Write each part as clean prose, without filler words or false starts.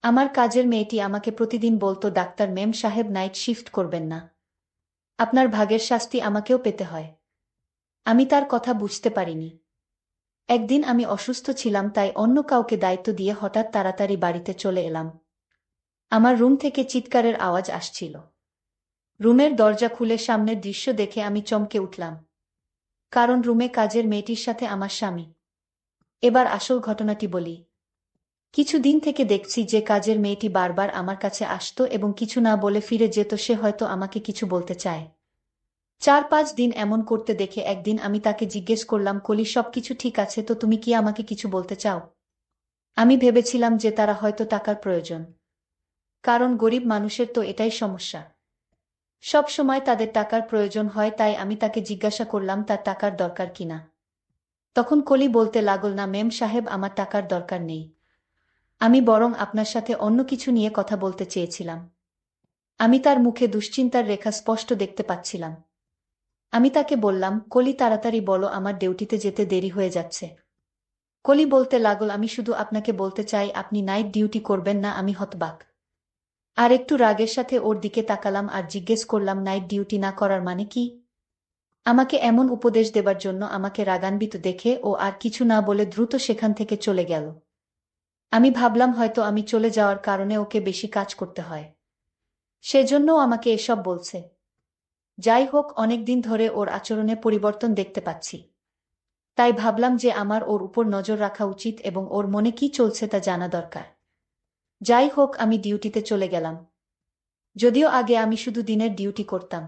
আমার কাজের মেয়েটি আমাকে প্রতিদিন বলতো, ডাক্তার মেম সাহেব নাইট শিফট করবেন না। আপনার ভাগের শাস্তি আমাকেও পেতে হয়। আমি তার কথা বুঝতে পারিনি। একদিন আমি অসুস্থ ছিলাম, তাই অন্য কাউকে দায়িত্ব দিয়ে হঠাৎ তাড়াতাড়ি বাড়িতে চলে এলাম। আমার রুম থেকে চিৎকারের আওয়াজ আসছিল। রুমের দরজা খুলে সামনের দৃশ্য দেখে আমি চমকে উঠলাম। কারণ রুমে কাজের মেয়েটির সাথে আমার স্বামী। এবার আসল ঘটনাটি বলি। কিছুদিন থেকে দেখছি যে কাজের মেয়েটি বারবার আমার কাছে আসতো এবং কিছু না বলে ফিরে যেত। সে হয়তো আমাকে কিছু বলতে চায়। 4-5 দিন এমন করতে দেখে একদিন আমি তাকে জিজ্ঞেস করলাম, কলি, সবকিছু ঠিক আছে তো? তুমি কি আমাকে কিছু বলতে চাও? আমি ভেবেছিলাম যে তারা হয়তো টাকার প্রয়োজন। কারণ গরিব মানুষের তো এটাই সমস্যা। সব সময় তাদের টাকার প্রয়োজন হয়, তাই আমি তাকে জিজ্ঞাসা করলাম তার টাকার দরকার কিনা। তখন কলি বলতে লাগল, না মেম সাহেব, আমার টাকার দরকার নেই। আমি বরং আপনার সাথে অন্য কিছু নিয়ে কথা বলতে চেয়েছিলাম। আমি তার মুখে দুশ্চিন্তার রেখা স্পষ্ট দেখতে পাচ্ছিলাম। আমি তাকে বললাম, কলি, তাড়াতাড়ি বলো, আমার ডিউটিতে যেতে দেরি হয়ে যাচ্ছে। কলি বলতে লাগল, আমি শুধু আপনাকে বলতে চাই আপনি নাইট ডিউটি করবেন না। আমি হতবাক আর একটু রাগের সাথে ওর দিকে তাকালাম আর জিজ্ঞেস করলাম, নাইট ডিউটি না করার মানে কি? আমাকে এমন উপদেশ দেবার জন্য আমাকে রাগান্বিত দেখে ও আর কিছু না বলে দ্রুত সেখান থেকে চলে গেল। আমি ভাবলাম হয়তো আমি চলে যাওয়ার কারণে ওকে বেশি কাজ করতে হয়, সেজন্যও আমাকে এসব বলছে। যাই হোক, অনেকদিন ধরে ওর আচরণে পরিবর্তন দেখতে পাচ্ছি। তাই ভাবলাম যে আমার ওর উপর নজর রাখা উচিত এবং ওর মনে কি চলছে তা জানা দরকার। যাই হোক, আমি ডিউটিতে চলে গেলাম। যদিও আগে আমি শুধু দিনের ডিউটি করতাম,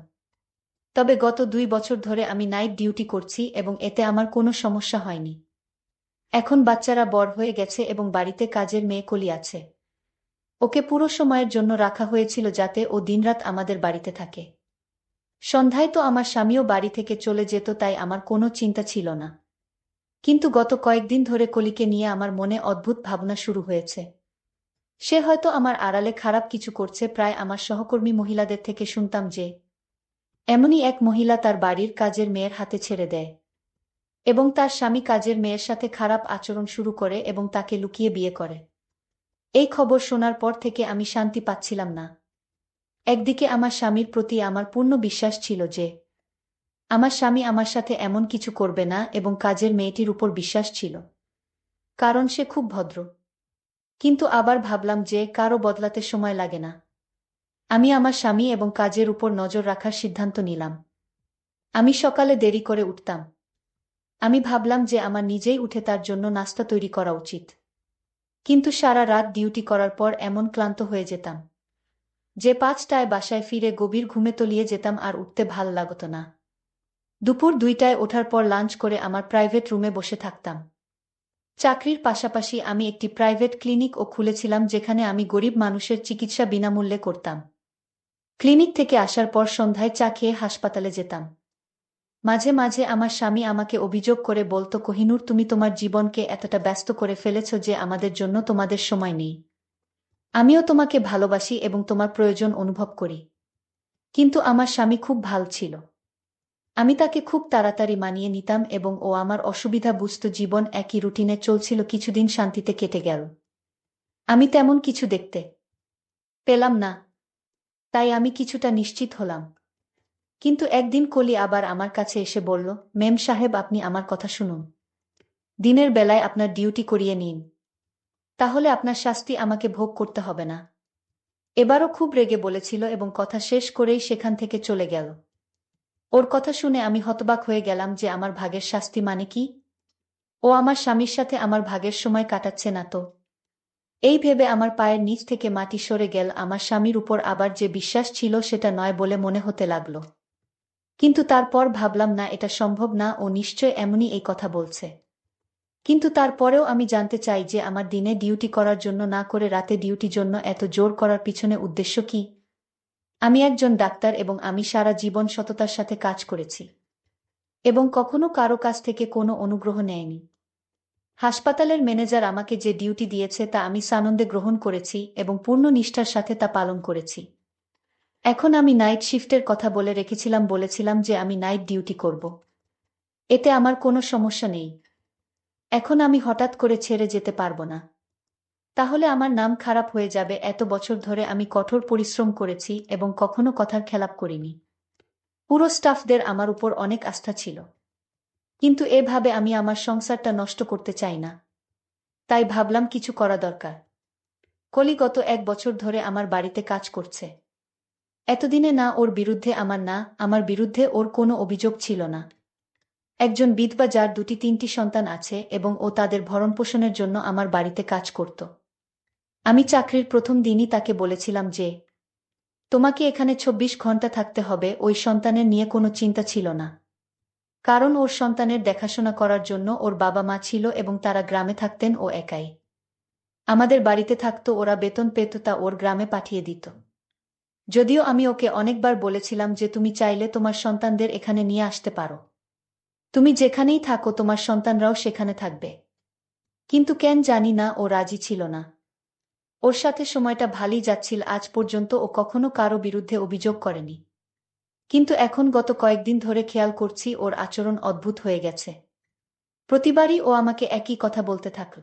তবে গত 2 বছর ধরে আমি নাইট ডিউটি করছি এবং এতে আমার কোনো সমস্যা হয়নি। এখন বাচ্চারা বড় হয়ে গেছে এবং বাড়িতে কাজের মেয়ে কলি আছে। ওকে পুরো সময়ের জন্য রাখা হয়েছিল যাতে ও দিনরাত আমাদের বাড়িতে থাকে। সন্ধ্যায় তো আমার স্বামীও বাড়ি থেকে চলে যেত, তাই আমার কোনো চিন্তা ছিল না। কিন্তু গত কয়েকদিন ধরে কলিকে নিয়ে আমার মনে অদ্ভুত ভাবনা শুরু হয়েছে। সে হয়তো আমার আড়ালে খারাপ কিছু করছে। প্রায় আমার সহকর্মী মহিলাদের থেকে শুনতাম যে এমনই এক মহিলা তার বাড়ির কাজের মেয়ের হাতে ছেড়ে দেয় এবং তার স্বামী কাজের মেয়ের সাথে খারাপ আচরণ শুরু করে এবং তাকে লুকিয়ে বিয়ে করে। এই খবর শোনার পর থেকে আমি শান্তি পাচ্ছিলাম না। একদিকে আমার স্বামীর প্রতি আমার পূর্ণ বিশ্বাস ছিল যে আমার স্বামী আমার সাথে এমন কিছু করবে না, এবং কাজের মেয়েটির উপর বিশ্বাস ছিল কারণ সে খুব ভদ্র। কিন্তু আবার ভাবলাম যে কারও বদলাতে সময় লাগে না। আমি আমার স্বামী এবং কাজের উপর নজর রাখার সিদ্ধান্ত নিলাম। আমি সকালে দেরি করে উঠতাম। আমি ভাবলাম যে আমার নিজেই উঠে তার জন্য নাস্তা তৈরি করা উচিত। কিন্তু সারা রাত ডিউটি করার পর এমন ক্লান্ত হয়ে যেতাম যে 5টায় বাসায় ফিরে গভীর ঘুমে তলিয়ে যেতাম আর উঠতে ভাল লাগতো না। দুপুর 2টায় ওঠার পর লাঞ্চ করে আমার প্রাইভেট রুমে বসে থাকতাম। চাকরির পাশাপাশি আমি একটি প্রাইভেট ক্লিনিকও খুলেছিলাম যেখানে আমি গরিব মানুষের চিকিৎসা বিনামূল্যে করতাম। ক্লিনিক থেকে আসার পর সন্ধ্যায় চা খেয়ে হাসপাতালে যেতাম। মাঝে মাঝে আমার স্বামী আমাকে অভিযোগ করে বলতো, কোহিনূর, তুমি তোমার জীবনকে এতটা ব্যস্ত করে ফেলেছ যে আমাদের জন্য তোমাদের সময় নেই। আমিও তোমাকে ভালোবাসি এবং তোমার প্রয়োজন অনুভব করি। কিন্তু আমার স্বামী খুব ভাল ছিল। আমি তাকে খুব তাড়াতাড়ি মানিয়ে নিতাম এবং ও আমার অসুবিধা বুঝত। জীবন একই রুটিনে চলছিল। কিছুদিন শান্তিতে কেটে গেল। আমি তেমন কিছু দেখতে পেলাম না, তাই আমি কিছুটা নিশ্চিত হলাম। কিন্তু একদিন কলি আবার আমার কাছে এসে বলল, মেম সাহেব, আপনি আমার কথা শুনুন। দিনের বেলায় আপনার ডিউটি করিয়ে নিন, তাহলে আপনার শাস্তি আমাকে ভোগ করতে হবে না। এবারও খুব রেগে বলেছিল এবং কথা শেষ করেই সেখান থেকে চলে গেল। ওর কথা শুনে আমি হতবাক হয়ে গেলাম যে আমার ভাগের শাস্তি মানে কি? ও আমার স্বামীর সাথে আমার ভাগের সময় কাটাচ্ছে না তো? এই ভেবে আমার পায়ের নিচ থেকে মাটি সরে গেল। আমার স্বামীর উপর আবার যে বিশ্বাস ছিল সেটা নয় বলে মনে হতে লাগলো। কিন্তু তারপর ভাবলাম, না, এটা সম্ভব না, ও নিশ্চয় এমনই এই কথা বলছে। কিন্তু তারপরেও আমি জানতে চাই যে আমার দিনে ডিউটি করার জন্য না করে রাতে ডিউটির জন্য এত জোর করার পিছনে উদ্দেশ্য কি? আমি একজন ডাক্তার এবং আমি সারা জীবন সততার সাথে কাজ করেছি এবং কখনো কারো কাছ থেকে কোনো অনুগ্রহ নেয়নি। হাসপাতালের ম্যানেজার আমাকে যে ডিউটি দিয়েছে তা আমি সানন্দে গ্রহণ করেছি এবং পূর্ণ নিষ্ঠার সাথে তা পালন করেছি। এখন আমি নাইট শিফটের কথা বলে রেখেছিলাম, বলেছিলাম যে আমি নাইট ডিউটি করব। এতে আমার কোনো সমস্যা নেই। এখন আমি হঠাৎ করে ছেড়ে যেতে পারবো না। তাহলে আমার নাম খারাপ হয়ে যাবে। এত বছর ধরে আমি কঠোর পরিশ্রম করেছি এবং কখনো কথার খেলাপ করিনি। পুরো স্টাফদের আমার উপর অনেক আস্থা ছিল। কিন্তু এভাবে আমি আমার সংসারটা নষ্ট করতে চাই না। তাই ভাবলাম কিছু করা দরকার। কলি গত 1 বছর ধরে আমার বাড়িতে কাজ করছে। এতদিনে না ওর বিরুদ্ধে আমার বিরুদ্ধে ওর কোনো অভিযোগ ছিল না। একজন বিধবা যার 2-3টি সন্তান আছে এবং ও তাদের ভরণপোষণের জন্য আমার বাড়িতে কাজ করত। আমি চাকরির প্রথম দিনই তাকে বলেছিলাম যে তোমাকে এখানে 24 ঘন্টা থাকতে হবে। ওই সন্তানের নিয়ে কোনো চিন্তা ছিল না, কারণ ওর সন্তানের দেখাশোনা করার জন্য ওর বাবা মা ছিল এবং তারা গ্রামে থাকতেন, ও একাই আমাদের বাড়িতে থাকতো। ওরা বেতন পেত, তা ওর গ্রামে পাঠিয়ে দিত। যদিও আমি ওকে অনেকবার বলেছিলাম যে তুমি চাইলে তোমার সন্তানদের এখানে নিয়ে আসতে পারো, তুমি যেখানেই থাকো তোমার সন্তানরাও সেখানে থাকবে। কিন্তু কেন জানি না, ও রাজি ছিল না। ওর সাথে সময়টা ভালোই যাচ্ছিল আজ পর্যন্ত। ও কখনো কারো বিরুদ্ধে অভিযোগ করেনি। কিন্তু এখন গত কয়েকদিন ধরে খেয়াল করছি ওর আচরণ অদ্ভুত হয়ে গেছে। প্রতিবারই ও আমাকে একই কথা বলতে থাকল,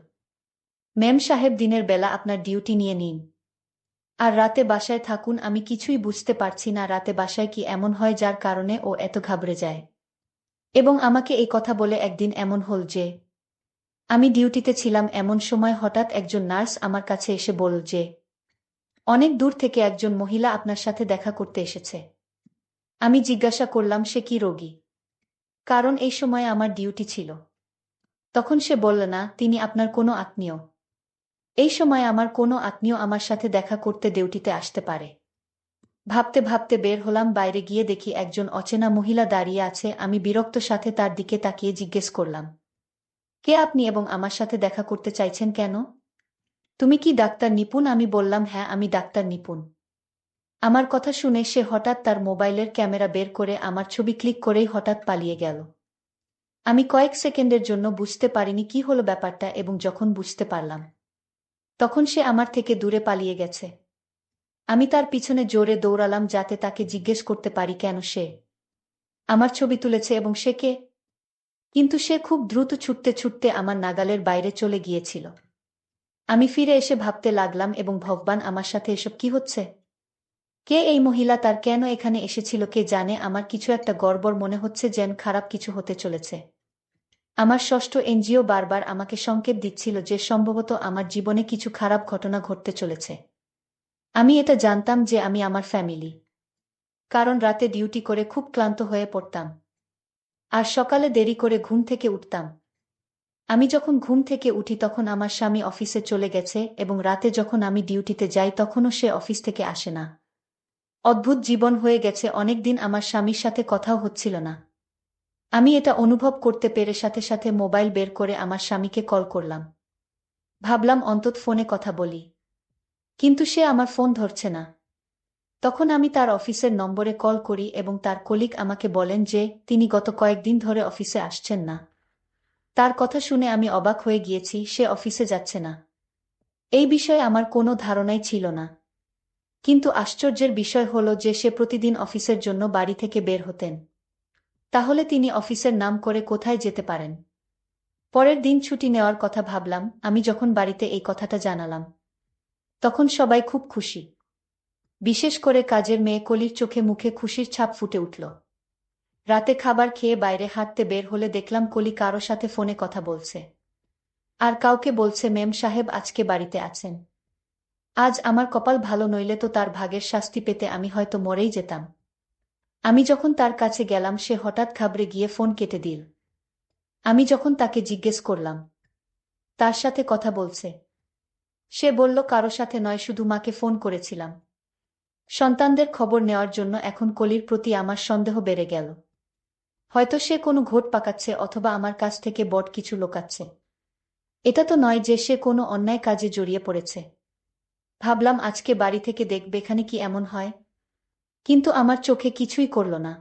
মেম সাহেব দিনের বেলা আপনার ডিউটি নিয়ে নিন, আর রাতে বাসায় থাকুন। আমি কিছুই বুঝতে পারছি না রাতে বাসায় কি এমন হয় যার কারণে ও এত ঘাবড়ে যায়। এবং আমাকে এই কথা বলে একদিন এমন হল যে আমি ডিউটিতে ছিলাম, এমন সময় হঠাৎ একজন নার্স আমার কাছে এসে বলল যে অনেক দূর থেকে একজন মহিলা আপনার সাথে দেখা করতে এসেছে। আমি জিজ্ঞাসা করলাম সে কি রোগী, কারণ এই সময় আমার ডিউটি ছিল। তখন সে বলল না, তিনি আপনার কোনো আত্মীয়। এই সময় আমার কোনো আত্মীয় আমার সাথে দেখা করতে ডিউটিতে আসতে পারে। ভাবতে ভাবতে বের হলাম। বাইরে গিয়ে দেখি একজন অচেনা মহিলা দাঁড়িয়ে আছে। আমি বিরক্ত সাথে তার দিকে তাকিয়ে জিজ্ঞেস করলাম, কে আপনি এবং আমার সাথে দেখা করতে চাইছেন কেন? তুমি কি ডাক্তার নিপুণ? আমি বললাম, হ্যাঁ আমি ডাক্তার নিপুণ। আমার কথা শুনে সে হঠাৎ তার মোবাইলের ক্যামেরা বের করে আমার ছবি ক্লিক করেই হঠাৎ পালিয়ে গেল। আমি কয়েক সেকেন্ডের জন্য বুঝতে পারিনি কি হলো ব্যাপারটা, এবং যখন বুঝতে পারলাম তখন সে আমার থেকে দূরে পালিয়ে গেছে। আমি তার পিছনে জোরে দৌড়ালাম যাতে তাকে জিজ্ঞেস করতে পারি কেন সে আমার ছবি তুলেছে এবং সে কে। কিন্তু সে খুব দ্রুত ছুটতে ছুটতে আমার নাগালের বাইরে চলে গিয়েছিল। আমি ফিরে এসে ভাবতে লাগলাম, এবং ভগবান, আমার সাথে এসব কি হচ্ছে? কে এই মহিলা? তার কেন এখানে এসেছিল কে জানে? আমার কিছু একটা গড়বড় মনে হচ্ছে, যেন খারাপ কিছু হতে চলেছে। আমার ষষ্ঠ এনজিও বারবার আমাকে সংকেত দিচ্ছিল যে সম্ভবত আমার জীবনে কিছু খারাপ ঘটনা ঘটতে চলেছে। আমি এটা জানতাম যে আমি আমার ফ্যামিলি, কারণ রাতে ডিউটি করে খুব ক্লান্ত হয়ে পড়তাম আর সকালে দেরি করে ঘুম থেকে উঠতাম। আমি যখন ঘুম থেকে উঠি তখন আমার স্বামী অফিসে চলে গেছে, এবং রাতে যখন আমি ডিউটিতে যাই তখনও সে অফিস থেকে আসে না। অদ্ভুত জীবন হয়ে গেছে। অনেকদিন আমার স্বামীর সাথে কথাও হচ্ছিল না। আমি এটা অনুভব করতে পেরে সাথে সাথে মোবাইল বের করে আমার স্বামীকে কল করলাম। ভাবলাম অন্তত ফোনে কথা বলি, কিন্তু সে আমার ফোন ধরছে না। তখন আমি তার অফিসের নম্বরে কল করি এবং তার কলিগ আমাকে বলেন যে তিনি গত কয়েকদিন ধরে অফিসে আসছেন না। তার কথা শুনে আমি অবাক হয়ে গিয়েছি, সে অফিসে যাচ্ছে না। এই বিষয়ে আমার কোনো ধারণাই ছিল না। কিন্তু আশ্চর্যের বিষয় হলো যে সে প্রতিদিন অফিসের জন্য বাড়ি থেকে বের হতেন। তাহলে তিনি অফিসের নাম করে কোথায় যেতে পারেন? পরের দিন ছুটি নেওয়ার কথা ভাবলাম। আমি যখন বাড়িতে এই কথাটা জানালাম তখন সবাই খুব খুশি। বিশেষ করে কাজের মেয়ে কলির চোখে মুখে খুশির ছাপ ফুটে উঠল। রাতে খাবার খেয়ে বাইরে হাঁটতে বের হলে দেখলাম কলি কারো সাথে ফোনে কথা বলছে, আর কাউকে বলছে মেম সাহেব আজকে বাড়িতে আছেন। আজ আমার কপাল ভালো, নইলে তো তার ভাগের শাস্তি পেতে আমি হয়তো মরেই যেতাম। আমি যখন তার কাছে গেলাম সে হঠাৎ ঘাবড়ে গিয়ে ফোন কেটে দিল। আমি যখন তাকে জিজ্ঞেস করলাম তার সাথে কথা বলছে, সে বলল কারো সাথে নয়, শুধু মাকে ফোন করেছিলাম সন্তানদের খবর নেওয়ার জন্য। এখন কলির প্রতি আমার সন্দেহ বেড়ে গেল। হয়তো সে কোনো ঘোট পাকাচ্ছে অথবা আমার কাছ থেকে বড় কিছু লুকাচ্ছে। এটা তো নয় যে সে কোনো অন্যায় কাজে জড়িয়ে পড়েছে। ভাবলাম আজকে বাড়ি থেকে দেখবে এখানে কি এমন হয়। কিন্তু আমার চোখে কিছুই করল না।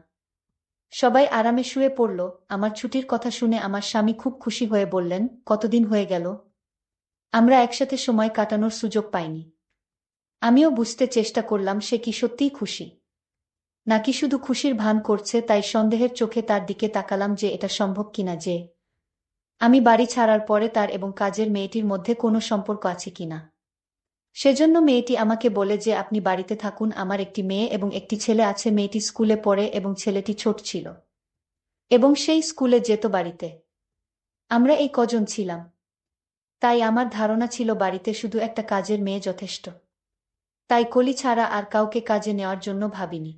সবাই আরামে শুয়ে পড়ল। আমার ছুটির কথা শুনে আমার স্বামী খুব খুশি হয়ে বললেন, কতদিন হয়ে গেল আমরা একসাথে সময় কাটানোর সুযোগ পাইনি। আমিও বুঝতে চেষ্টা করলাম সে কি সত্যিই খুশি, নাকি শুধু খুশির ভান করছে। তাই সন্দেহের চোখে তার দিকে তাকালাম যে এটা সম্ভব কিনা যে আমি বাড়ি ছাড়ার পরে তার এবং কাজের মেয়েটির মধ্যে কোনো সম্পর্ক আছে কিনা। সেজন্য মেয়েটি আমাকে বলে যে আপনি বাড়িতে থাকুন, আমার একটি মেয়ে এবং একটি ছেলে আছে। মেয়েটি স্কুলে পড়ে এবং ছেলেটি ছোট ছিল এবং সেই স্কুলে যেত বাড়িতে। আমরা এই কজন ছিলাম। তাই আমার ধারণা ছিল বাড়িতে শুধু একটা কাজের মেয়ে যথেষ্ট। তাই কলি ছাড়া আর কাউকে কাজে নেওয়ার জন্য ভাবিনি।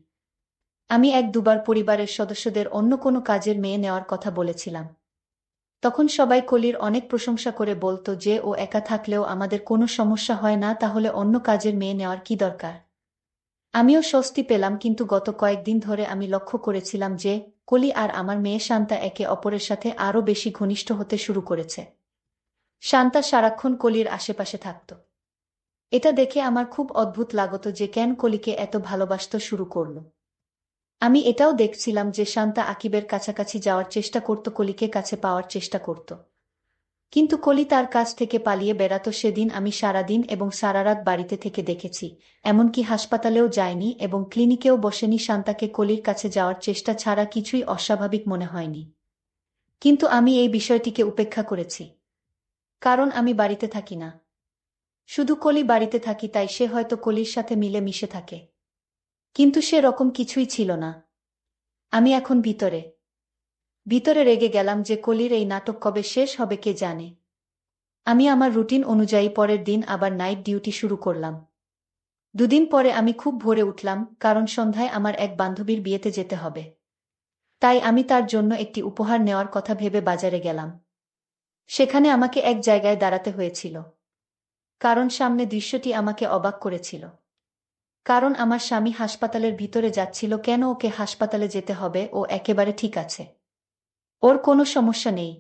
আমি এক দুবার পরিবারের সদস্যদের অন্য কোনো কাজের মেয়ে নেওয়ার কথা বলেছিলাম। তখন সবাই কলির অনেক প্রশংসা করে বলতো যে ও একা থাকলেও আমাদের কোনো সমস্যা হয় না, তাহলে অন্য কাজের মেয়ে নেওয়ার কি দরকার। আমিও স্বস্তি পেলাম, কিন্তু গত কয়েকদিন ধরে আমি লক্ষ্য করেছিলাম যে কলি আর আমার মেয়ে শান্তা একে অপরের সাথে আরও বেশি ঘনিষ্ঠ হতে শুরু করেছে। শান্তা সারাক্ষণ কলির আশেপাশে থাকত। এটা দেখে আমার খুব অদ্ভুত লাগতো যে কেন কলিকে এত ভালোবাসতে শুরু করল। আমি এটাও দেখছিলাম যে শান্তা আকিবের কাছাকাছি যাওয়ার চেষ্টা করত, কলিকে কাছে পাওয়ার চেষ্টা করত, কিন্তু কলি তার কাছ থেকে পালিয়ে বেড়াত। সেদিন আমি সারাদিন এবং সারারাত বাড়িতে থেকে দেখেছি, এমনকি হাসপাতালেও যায়নি এবং ক্লিনিকেও বসেনি। শান্তাকে কলির কাছে যাওয়ার চেষ্টা ছাড়া কিছুই অস্বাভাবিক মনে হয়নি। কিন্তু আমি এই বিষয়টিকে উপেক্ষা করেছি, কারণ আমি বাড়িতে থাকি না। শুধু কলি বাড়িতে থাকি, তাই সে হয়তো কলির সাথে মিলে মিশে থাকে, কিন্তু সে রকম কিছুই ছিল না। আমি এখন ভিতরে ভিতরে রেগে গেলাম যে কলির এই নাটক কবে শেষ হবে কে জানে। আমি আমার রুটিন অনুযায়ী পরের দিন আবার নাইট ডিউটি শুরু করলাম। দুদিন পরে আমি খুব ভোরে উঠলাম, কারণ সন্ধ্যায় আমার এক বান্ধবীর বিয়েতে যেতে হবে। তাই আমি তার জন্য একটি উপহার নেওয়ার কথা ভেবে বাজারে গেলাম। সেখানে আমাকে এক জায়গায় দাঁড়াতে হয়েছিল, কারণ সামনে দৃশ্যটি আমাকে অবাক করেছিল। কারণ আমার স্বামী হাসপাতালের ভিতরে যাচ্ছিল। কেন ওকে হাসপাতালে যেতে হবে? ও একেবারে ঠিক আছে, ওর কোনো সমস্যা নেই।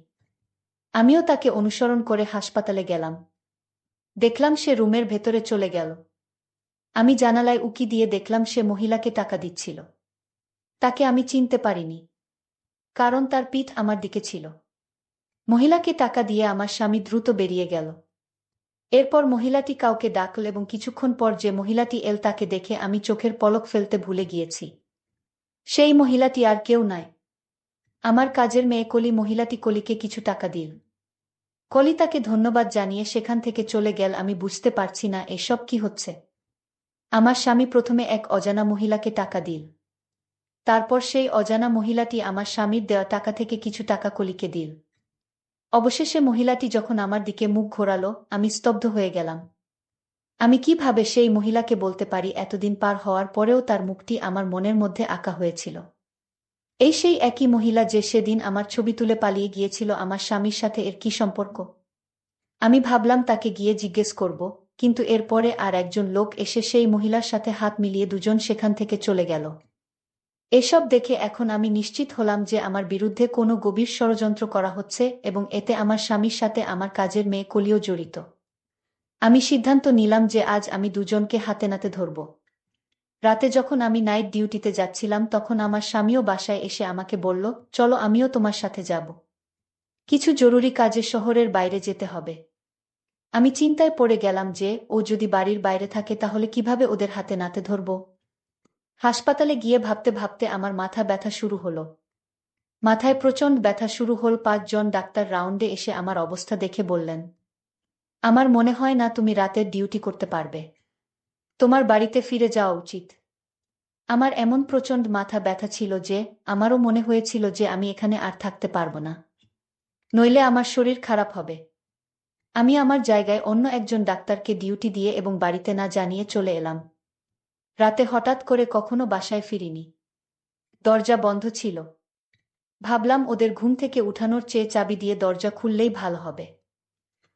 আমিও তাকে অনুসরণ করে হাসপাতালে গেলাম। দেখলাম সে রুমের ভেতরে চলে গেল। আমি জানালায় উকি দিয়ে দেখলাম সে মহিলাকে টাকা দিচ্ছিল। তাকে আমি চিনতে পারিনি, কারণ তার পিঠ আমার দিকে ছিল। মহিলাকে টাকা দিয়ে আমার স্বামী দ্রুত বেরিয়ে গেল। এরপর মহিলাটি কাউকে ডাকল এবং কিছুক্ষণ পর যে মহিলাটি এল তাকে দেখে আমি চোখের পলক ফেলতে ভুলে গিয়েছি। সেই মহিলাটি আর কেউ নয়, আমার কাজের মেয়ে কলি। মহিলাটি কলিকে কিছু টাকা দিল। কলি তাকে ধন্যবাদ জানিয়ে সেখান থেকে চলে গেল। আমি বুঝতে পারছি না এসব কি হচ্ছে। আমার স্বামী প্রথমে এক অজানা মহিলাকে টাকা দিল, তারপর সেই অজানা মহিলাটি আমার স্বামীর দেওয়া টাকা থেকে কিছু টাকা কলিকে দিল। অবশেষে মহিলাটি যখন আমার দিকে মুখ ঘোরালো, আমি স্তব্ধ হয়ে গেলাম। আমি কিভাবে সেই মহিলাকে বলতে পারি এতদিন পার হওয়ার পরেও তার মুখটি আমার মনের মধ্যে আঁকা হয়েছিল। এই সেই একই মহিলা যে সেদিন আমার ছবি তুলে পালিয়ে গিয়েছিল। আমার স্বামীর সাথে এর কি সম্পর্ক? আমি ভাবলাম তাকে গিয়ে জিজ্ঞেস করব, কিন্তু এরপরে আর একজন লোক এসে সেই মহিলার সাথে হাত মিলিয়ে দুজন সেখান থেকে চলে গেল। এসব দেখে এখন আমি নিশ্চিত হলাম যে আমার বিরুদ্ধে কোনো গভীর ষড়যন্ত্র করা হচ্ছে এবং এতে আমার স্বামীর সাথে আমার কাজের মেয়ে কলিও জড়িত। আমি সিদ্ধান্ত নিলাম যে আজ আমি দুজনকে হাতে নাতে ধরব। রাতে যখন আমি নাইট ডিউটিতে যাচ্ছিলাম, তখন আমার স্বামীও বাসায় এসে আমাকে বলল, চলো আমিও তোমার সাথে যাব, কিছু জরুরি কাজে শহরের বাইরে যেতে হবে। আমি চিন্তায় পড়ে গেলাম যে ও যদি বাড়ির বাইরে থাকে তাহলে কিভাবে ওদের হাতে নাতে ধরব। হাসপাতালে গিয়ে ভাবতে ভাবতে আমার মাথা ব্যথা শুরু হলো। মাথায় প্রচণ্ড ব্যথা শুরু হল। ৫ জন ডাক্তার রাউন্ডে এসে আমার অবস্থা দেখে বললেন, আমার মনে হয় না তুমি রাতের ডিউটি করতে পারবে, তোমার বাড়িতে ফিরে যাওয়া উচিত। আমার এমন প্রচণ্ড মাথা ব্যথা ছিল যে আমারও মনে হয়েছিল যে আমি এখানে আর থাকতে পারব না, নইলে আমার শরীর খারাপ হবে। আমি আমার জায়গায় অন্য একজন ডাক্তারকে ডিউটি দিয়ে এবং বাড়িতে না জানিয়ে চলে এলাম। রাতে হঠাৎ করে কখনো বাসায় ফিরিনি। দরজা বন্ধ ছিল। ভাবলাম ওদের ঘুম থেকে উঠানোর চেয়ে চাবি দিয়ে দরজা খুললেই ভালো হবে।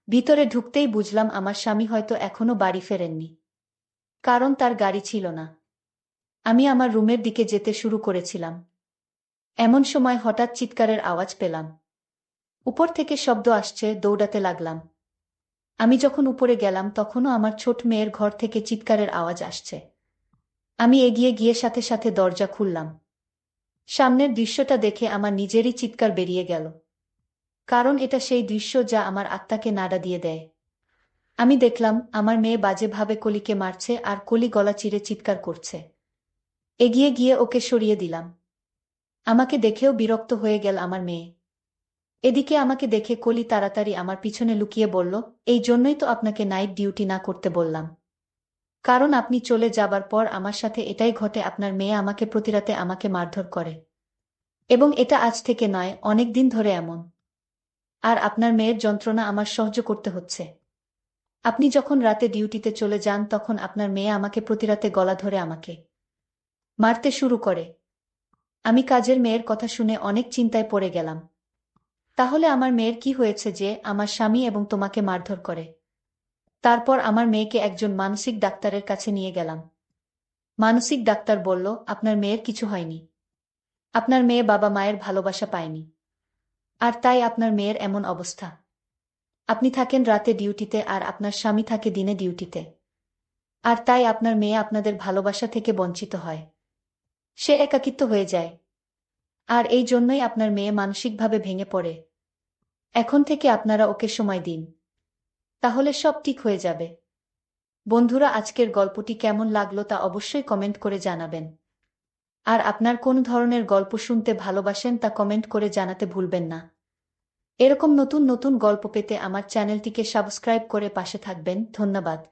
ভিতরে ঢুকতেই বুঝলাম আমার স্বামী হয়তো এখনো বাড়ি ফেরেননি, কারণ তার গাড়ি ছিল না। আমি আমার রুমের দিকে যেতে শুরু করেছিলাম, এমন সময় হঠাৎ চিৎকারের আওয়াজ পেলাম। উপর থেকে শব্দ আসছে, দৌড়াতে লাগলাম। আমি যখন উপরে গেলাম তখনও আমার ছোট মেয়ের ঘর থেকে চিৎকারের আওয়াজ আসছে। আমি এগিয়ে গিয়ে সাথে সাথে দরজা খুললাম। সামনের দৃশ্যটা দেখে আমার নিজেরই চিৎকার বেরিয়ে গেল, কারণ এটা সেই দৃশ্য যা আমার আত্মাকে নাড়া দিয়ে দেয়। আমি দেখলাম আমার মেয়ে বাজেভাবে কলিকে মারছে আর কলি গলা চিরে চিৎকার করছে। এগিয়ে গিয়ে ওকে সরিয়ে দিলাম। আমাকে দেখেও বিরক্ত হয়ে গেল আমার মেয়ে। এদিকে আমাকে দেখে কলি তাড়াতাড়ি আমার পিছনে লুকিয়ে বলল, এই জন্যই তো আপনাকে নাইট ডিউটি না করতে বললাম। কারণ আপনি চলে যাবার পর আমার সাথে এটাই ঘটে, আপনার মেয়ে আমাকে প্রতি রাতে আমাকে মারধর করে। এবং এটা আজ থেকে নয়, অনেক দিন ধরে এমন। আর আপনার মেয়ের যন্ত্রণা আমার সহ্য করতে হচ্ছে। আপনি যখন রাতে ডিউটিতে চলে যান তখন আপনার মেয়ে আমাকে প্রতি রাতে গলা ধরে আমাকে মারতে শুরু করে। আমি কাজের মেয়ের কথা শুনে অনেক চিন্তায় পড়ে গেলাম। তাহলে আমার মেয়ের কি হয়েছে যে আমার স্বামী এবং তোমাকে মারধর করে? তারপর আমার মেয়েকে একজন মানসিক ডাক্তারের কাছে নিয়ে গেলাম। মানসিক ডাক্তার বলল, আপনার মেয়ের কিছু হয়নি। আপনার মেয়ে বাবা মায়ের ভালোবাসা পায়নি। আর তাই আপনার মেয়ের এমন অবস্থা। আপনি থাকেন রাতে ডিউটিতে আর আপনার স্বামী থাকে দিনে ডিউটিতে। আর তাই আপনার মেয়ে আপনাদের ভালোবাসা থেকে বঞ্চিত হয়। সে একাকিত্ব হয়ে যায়। আর এই জন্যই আপনার মেয়ে মানসিকভাবে ভেঙে পড়ে। এখন থেকে আপনারা ওকে সময় দিন। তাহলে সব ঠিক হয়ে যাবে। বন্ধুরা, আজকের গল্পটি কেমন লাগলো তা অবশ্যই কমেন্ট করে জানাবেন। আর আপনার কোন ধরনের গল্প শুনতে ভালোবাসেন তা কমেন্ট করে জানাতে ভুলবেন না। এরকম নতুন নতুন গল্প পেতে আমার চ্যানেলটিকে সাবস্ক্রাইব করে পাশে থাকবেন। ধন্যবাদ।